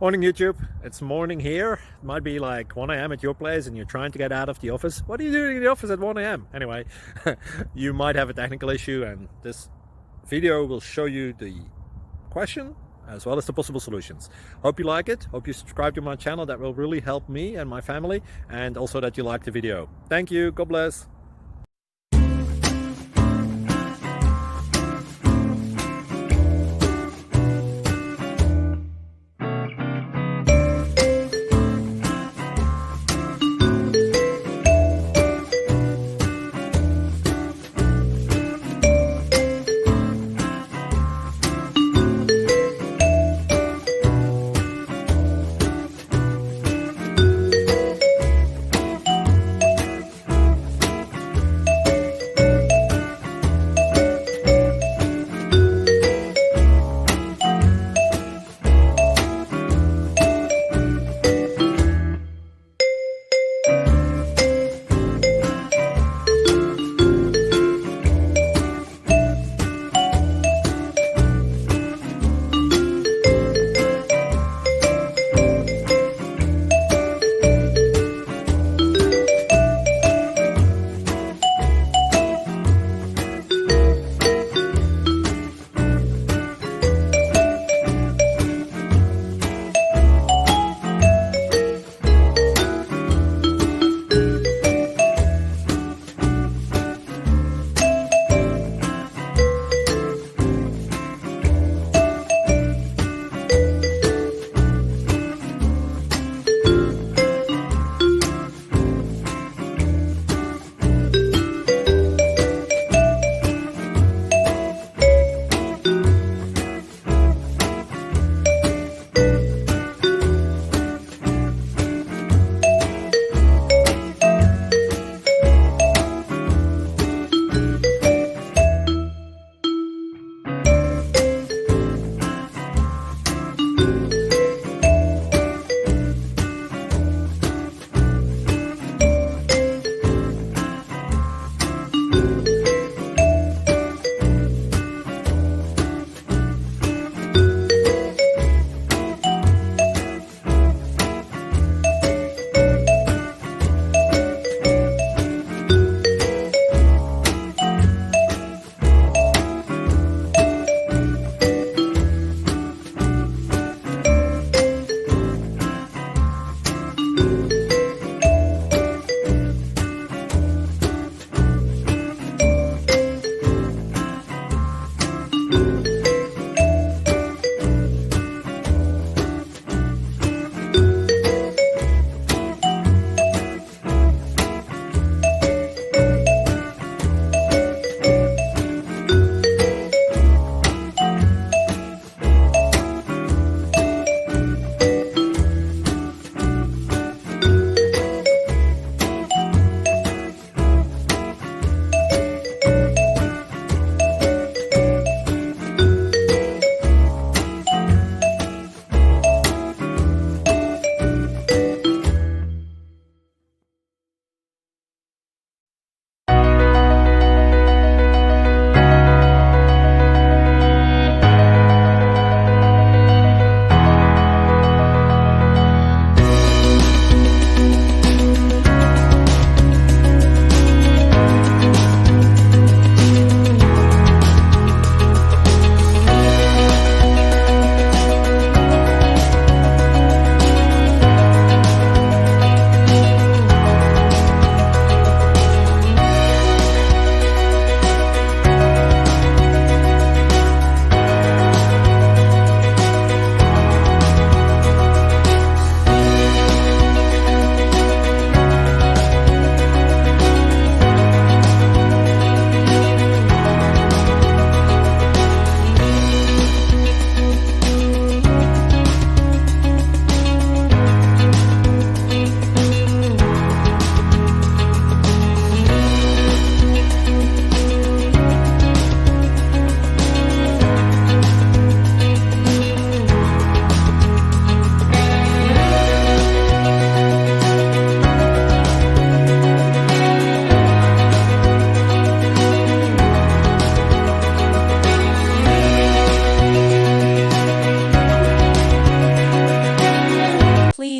Morning YouTube, it's morning here. It might be like 1 a.m. at your place and you're trying to get out of the office. What are you doing in the office at 1 a.m.? Anyway, you might have a technical issue and this video will show you the question as well as the possible solutions. Hope you like it, hope you subscribe to my channel. That will really help me and my family, and also that you like the video. Thank you, God bless.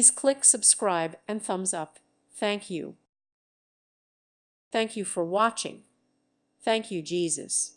Please click subscribe and thumbs up. Thank you. Thank you for watching. Thank you, Jesus.